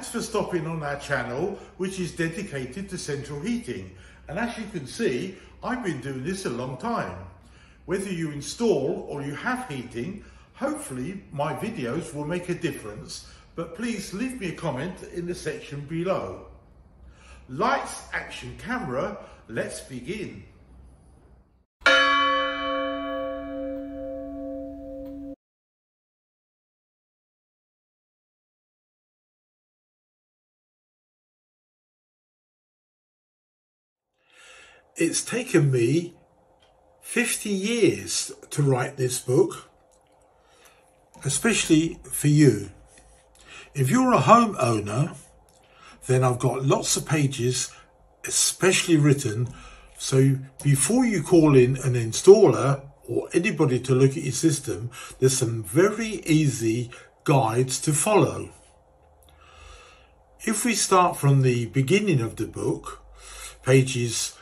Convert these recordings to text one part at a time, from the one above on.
Thanks for stopping on our channel, which is dedicated to central heating. And as you can see, I've been doing this a long time. Whether you install or you have heating, hopefully my videos will make a difference, but please leave me a comment in the section below. Lights, action, camera, let's begin. It's taken me 50 years to write this book, especially for you. If you're a homeowner, then I've got lots of pages especially written, so before you call in an installer or anybody to look at your system, there's some very easy guides to follow. If we start from the beginning of the book, pages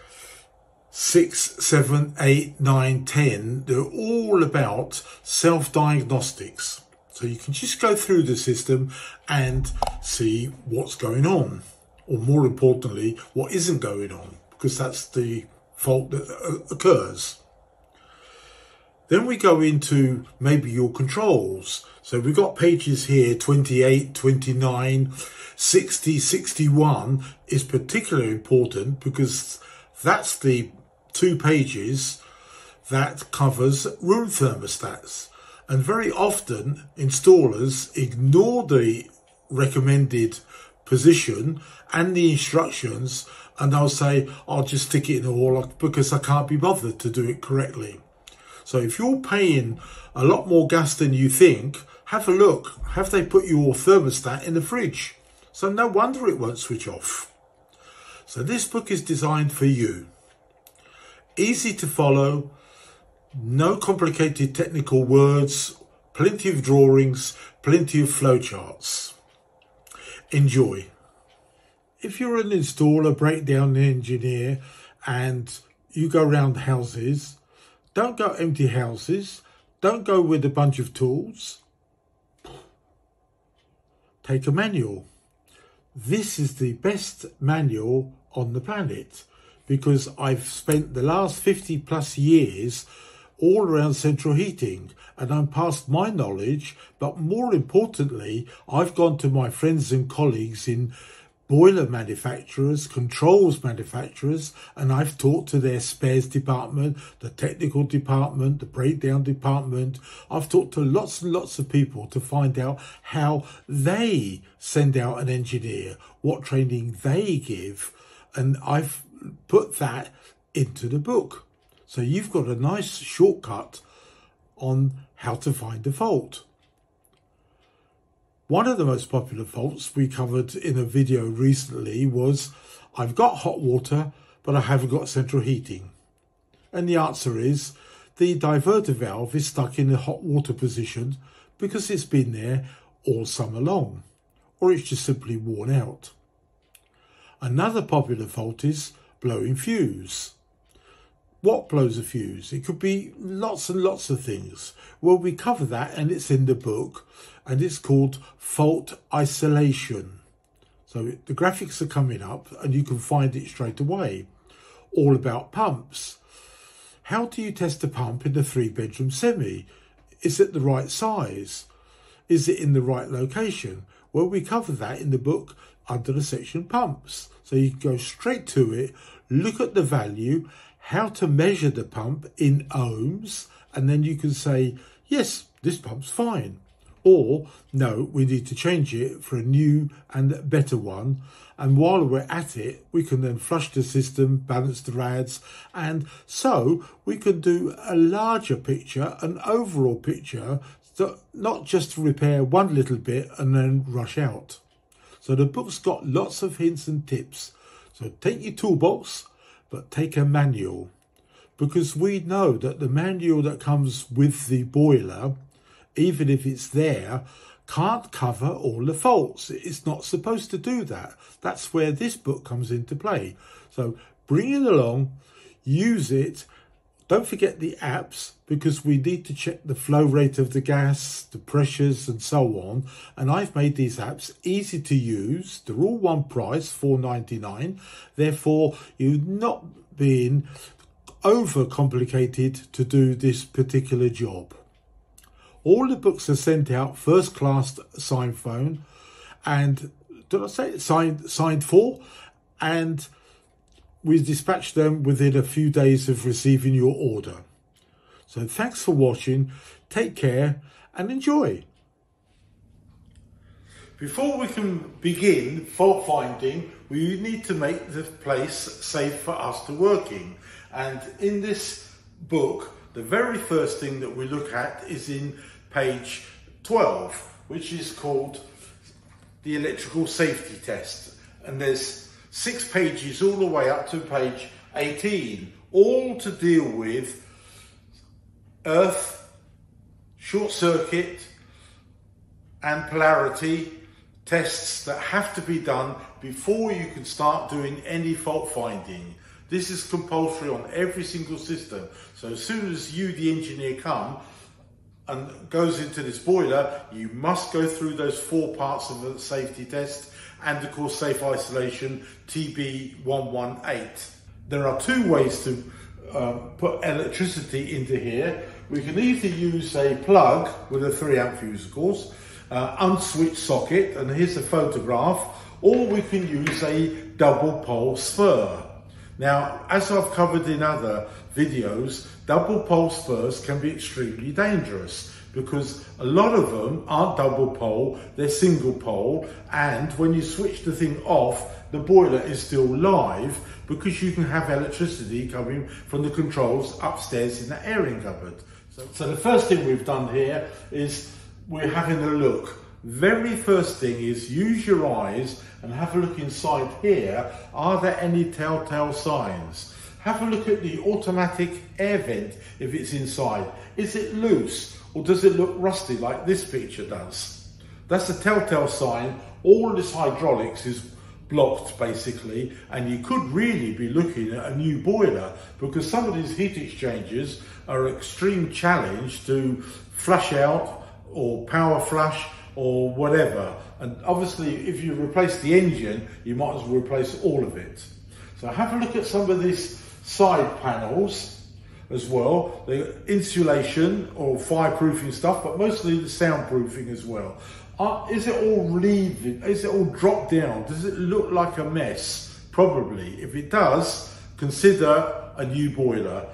6, 7, 8, 9, 10, they're all about self-diagnostics. So you can just go through the system and see what's going on, or more importantly, what isn't going on, because that's the fault that occurs. Then we go into maybe your controls. So we've got pages here, 28, 29, 60, 61 is particularly important because that's the 2 pages that covers room thermostats. And very often installers ignore the recommended position and the instructions, and they'll say, I'll just stick it in the wall because I can't be bothered to do it correctly. So if you're paying a lot more gas than you think, have a look. Have they put your thermostat in the fridge? So no wonder it won't switch off. So this book is designed for you. Easy to follow, no complicated technical words, plenty of drawings, plenty of flowcharts. Enjoy. If you're an installer, breakdown engineer, and you go around houses, don't go empty houses, don't go with a bunch of tools. Take a manual. This is the best manual on the planet, because I've spent the last 50 plus years all around central heating, and I'm past my knowledge, but more importantly, I've gone to my friends and colleagues in boiler manufacturers, controls manufacturers, and I've talked to their spares department, the technical department, the breakdown department. I've talked to lots and lots of people to find out how they send out an engineer, what training they give, and I've put that into the book. So you've got a nice shortcut on how to find a fault. One of the most popular faults we covered in a video recently was, I've got hot water, but I haven't got central heating. And the answer is, the diverter valve is stuck in the hot water position because it's been there all summer long, or it's just simply worn out. Another popular fault is blowing fuse. What blows a fuse? It could be lots and lots of things. Well, we cover that and it's in the book, and it's called fault isolation. So the graphics are coming up and you can find it straight away. All about pumps. How do you test a pump in a 3-bedroom semi? Is it the right size? Is it in the right location? Well, we cover that in the book under the section pumps. So you can go straight to it, look at the value, how to measure the pump in ohms, and then you can say, yes, this pump's fine. Or, no, we need to change it for a new and better one. And while we're at it, we can then flush the system, balance the rads, and so we can do a larger picture, an overall picture, so not just to repair one little bit and then rush out. So the book's got lots of hints and tips. So take your toolbox, but take a manual, because we know that the manual that comes with the boiler, even if it's there, can't cover all the faults. It's not supposed to do that. That's where this book comes into play. So bring it along, use it, Don't forget the apps, because we need to check the flow rate of the gas, the pressures and so on. And I've made these apps easy to use. They're all one price, $4.99. Therefore, you're not being over complicated to do this particular job. All the books are sent out first class signed phone, and did I say signed for? And we dispatch them within a few days of receiving your order. So thanks for watching, take care and enjoy. Before we can begin fault finding, we need to make the place safe for us to work in. And in this book, the very first thing that we look at is in page 12, which is called the electrical safety test. And there's 6 pages all the way up to page 18, all to deal with earth, short circuit and polarity tests that have to be done before you can start doing any fault finding. This is compulsory on every single system. So as soon as you, the engineer, come and goes into this boiler, you must go through those 4 parts of the safety test and of course safe isolation TB118. There are 2 ways to put electricity into here. We can either use a plug with a 3 amp fuse, of course, unswitched socket, and here's a photograph, or we can use a double pole spur. Now, as I've covered in other videos, double pole spurs can be extremely dangerous because a lot of them aren't double pole, they're single pole, and when you switch the thing off, the boiler is still live because you can have electricity coming from the controls upstairs in the airing cupboard. So the first thing we've done here is we're having a look. Very first thing is use your eyes and have a look inside here. Are there any telltale signs? Have a look at the automatic air vent if it's inside. Is it loose or does it look rusty like this picture does? That's a telltale sign. All this hydraulics is blocked basically, and you could really be looking at a new boiler because some of these heat exchangers are an extreme challenge to flush out or power flush or whatever. And obviously if you replace the engine, you might as well replace all of it. So have a look at some of these side panels as well, the insulation or fireproofing stuff, but mostly the soundproofing as well. Is it all leaving? Is it all dropped down? Does it look like a mess? Probably. If it does, consider a new boiler.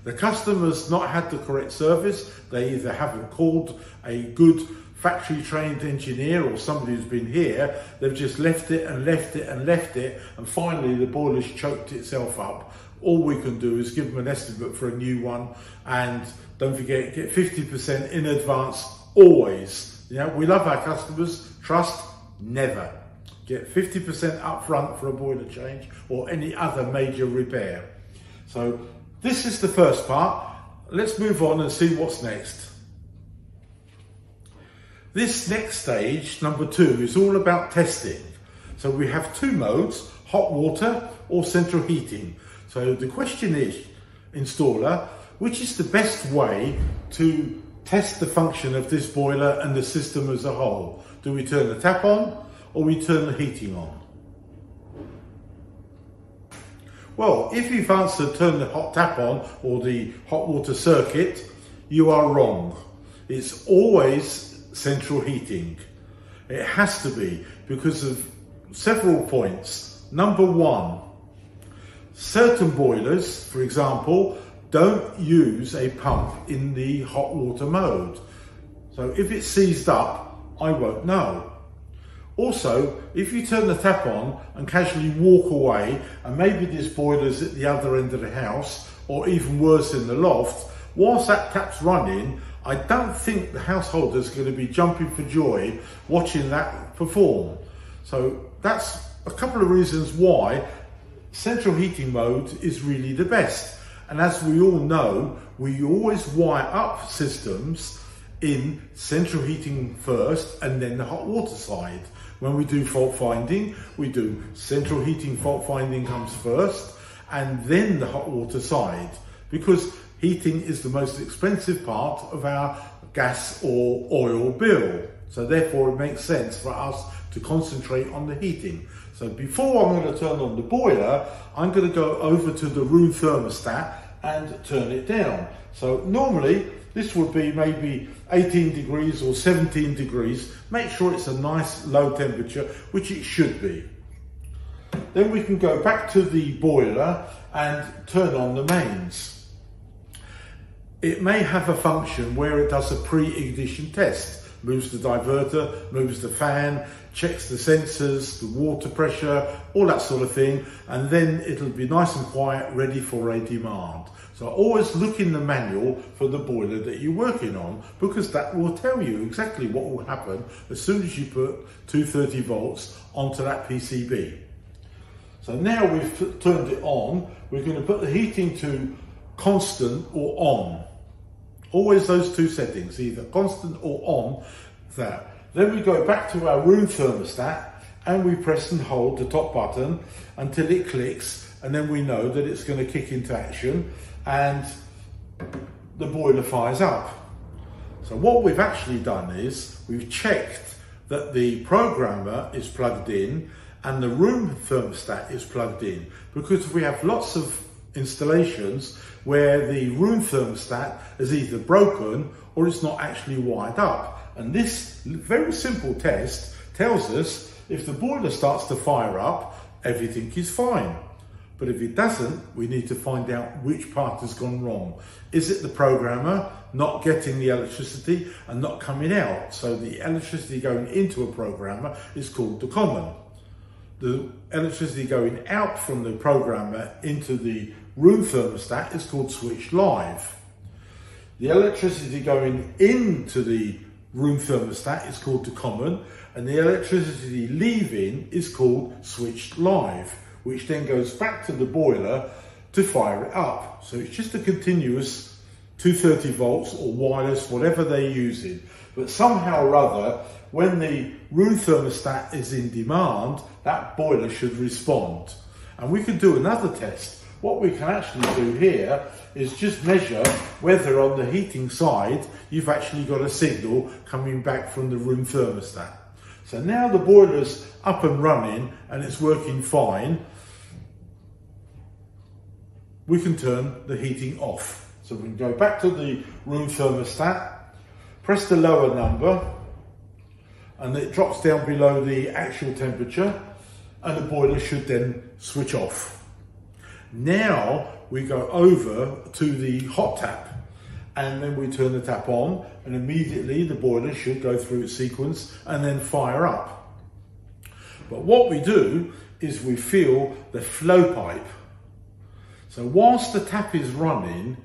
The customer's not had the correct service. They either haven't called a good factory trained engineer or somebody who's been here. They've just left it and left it and left it, and finally the boiler's choked itself up. All we can do is give them an estimate for a new one, and don't forget, get 50% in advance always. You know, we love our customers, trust never. Get 50% up front for a boiler change or any other major repair. So this is the first part. Let's move on and see what's next. This next stage, number 2, is all about testing. So we have 2 modes, hot water or central heating. So the question is, installer, which is the best way to test the function of this boiler and the system as a whole? Do we turn the tap on or we turn the heating on? Well, if you've answered turn the hot tap on or the hot water circuit, you are wrong. It's always central heating. It has to be because of several points. Number 1, certain boilers, for example, don't use a pump in the hot water mode. So if it's seized up, I won't know. Also, if you turn the tap on and casually walk away, and maybe this boiler's at the other end of the house, or even worse in the loft, whilst that tap's running, I don't think the householder's going to be jumping for joy watching that perform. So that's a couple of reasons why central heating mode is really the best. And as we all know, we always wire up systems in central heating first and then the hot water side. When we do fault finding, we do central heating fault finding comes first and then the hot water side. because heating is the most expensive part of our gas or oil bill. So therefore it makes sense for us to concentrate on the heating. So before I'm going to turn on the boiler, I'm going to go over to the room thermostat and turn it down. So normally this would be maybe 18 degrees or 17 degrees. Make sure it's a nice low temperature, which it should be. Then we can go back to the boiler and turn on the mains. It may have a function where it does a pre-ignition test. Moves the diverter, moves the fan, checks the sensors, the water pressure, all that sort of thing, and then it'll be nice and quiet, ready for a demand. So always look in the manual for the boiler that you're working on, because that will tell you exactly what will happen as soon as you put 230 volts onto that PCB. So now we've turned it on, we're going to put the heating to constant or on. Always those two settings, either constant or on. That. Then we go back to our room thermostat and we press and hold the top button until it clicks, and then we know that it's going to kick into action and the boiler fires up. So what we've actually done is we've checked that the programmer is plugged in and the room thermostat is plugged in, because we have lots of installations where the room thermostat is either broken or it's not actually wired up. And this very simple test tells us if the boiler starts to fire up, everything is fine. But if it doesn't, we need to find out which part has gone wrong. Is it the programmer not getting the electricity and not coming out? So the electricity going into a programmer is called the common. The electricity going out from the programmer into the room thermostat is called switched live. The electricity going into the room thermostat is called the common, and the electricity leaving is called switched live, which then goes back to the boiler to fire it up. So it's just a continuous 230 volts or wireless, whatever they're using. But somehow or other, when the room thermostat is in demand, that boiler should respond. And we can do another test. What we can actually do here is just measure whether on the heating side you've actually got a signal coming back from the room thermostat. So now the boiler's up and running and it's working fine, we can turn the heating off. So we can go back to the room thermostat, press the lower number, and it drops down below the actual temperature, and the boiler should then switch off. Now we go over to the hot tap, and then we turn the tap on, and immediately the boiler should go through its sequence and then fire up. But what we do is we feel the flow pipe. So whilst the tap is running,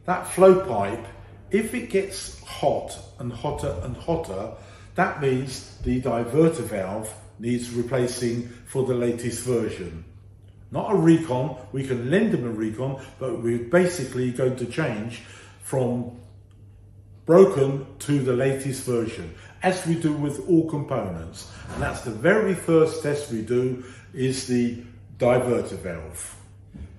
that flow pipe, if it gets hot and hotter and hotter, that means the diverter valve needs replacing for the latest version. Not a recon, we can lend them a recon, but we're basically going to change from broken to the latest version, as we do with all components. And that's the very first test we do, is the diverter valve.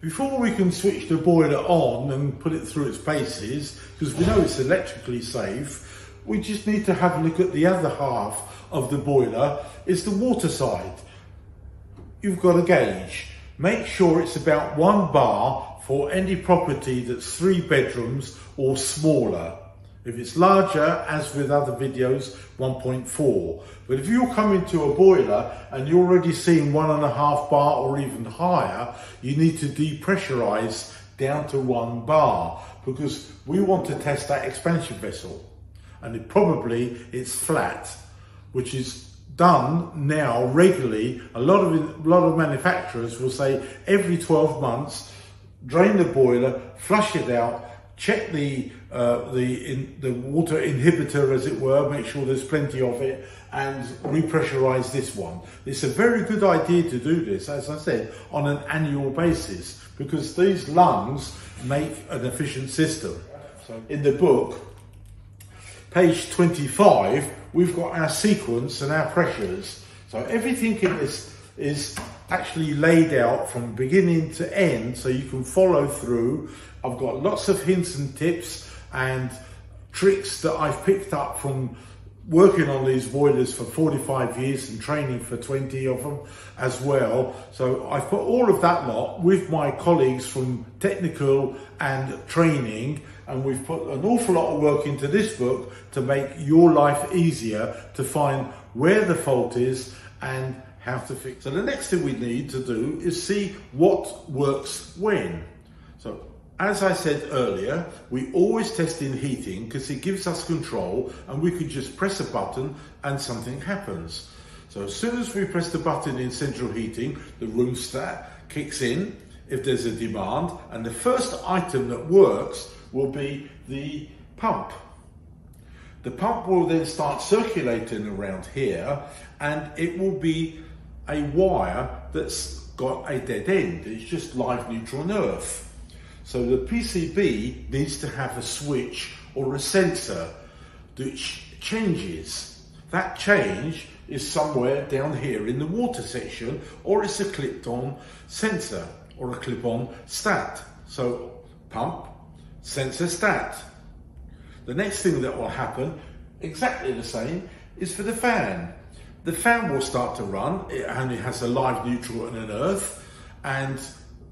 Before we can switch the boiler on and put it through its paces, because we know it's electrically safe, we just need to have a look at the other half of the boiler, is the water side. You've got a gauge. Make sure it's about 1 bar for any property that's 3 bedrooms or smaller. If it's larger, as with other videos, 1.4. But if you're coming to a boiler and you're already seeing 1.5 bar or even higher, you need to depressurize down to 1 bar, because we want to test that expansion vessel. And it's flat, which is done now regularly. A lot of manufacturers will say every 12 months, drain the boiler, flush it out, check the water inhibitor, as it were, make sure there's plenty of it, and repressurize this one. It's a very good idea to do this, as I said, on an annual basis, because these lungs make an efficient system. So in the book, page 25, we've got our sequence and our pressures. So everything in this is actually laid out from beginning to end so you can follow through. I've got lots of hints and tips and tricks that I've picked up from working on these boilers for 45 years and training for 20 of them as well. So I've put all of that lot with my colleagues from technical and training, and we've put an awful lot of work into this book to make your life easier to find where the fault is and how to fix it. So the next thing we need to do is see what works when. So as I said earlier, we always test in heating because it gives us control, and we can just press a button and something happens. So as soon as we press the button in central heating, the room stat kicks in if there's a demand, and the first item that works will be the pump. The pump will then start circulating around here, and it will be a wire that's got a dead end. It's just live neutral and earth. So the PCB needs to have a switch or a sensor which changes. That change is somewhere down here in the water section, or it's a clipped-on sensor or a clip-on stat. So pump, sensor, stat. The next thing that will happen, exactly the same, is for the fan. The fan will start to run. It only has a live neutral and an earth, and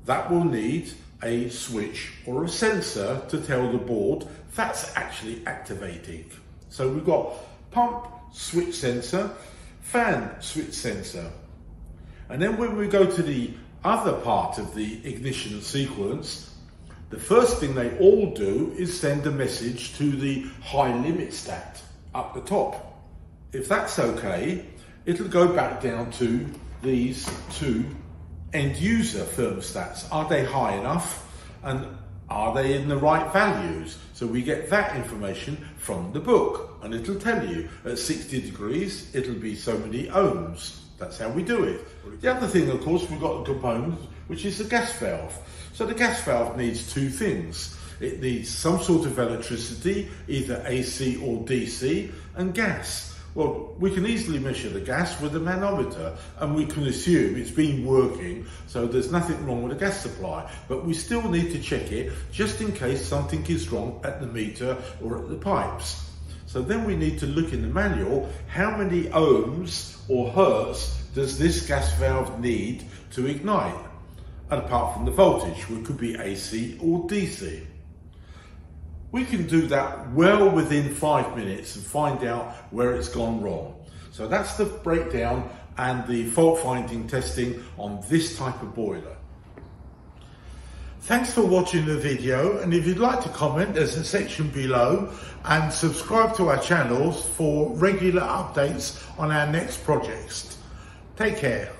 that will need a switch or a sensor to tell the board that's actually activating. So we've got pump, switch sensor, fan, switch sensor. And then when we go to the other part of the ignition sequence, the first thing they all do is send a message to the high limit stat up the top. If that's okay, it'll go back down to these two end user thermostats. Are they high enough, and are they in the right values? So we get that information from the book, and it'll tell you at 60 degrees it'll be so many ohms. That's how we do it. The other thing, of course, we've got a component which is the gas valve. So the gas valve needs two things. It needs some sort of electricity, either AC or DC, and gas. Well, we can easily measure the gas with a manometer, and we can assume it's been working, so there's nothing wrong with the gas supply. But we still need to check it just in case something is wrong at the meter or at the pipes. So then we need to look in the manual, how many ohms or hertz does this gas valve need to ignite? And apart from the voltage, which could be AC or DC. We can do that well within 5 minutes and find out where it's gone wrong. So that's the breakdown and the fault finding testing on this type of boiler. Thanks for watching the video, and if you'd like to comment, there's a section below, and subscribe to our channels for regular updates on our next projects. Take care.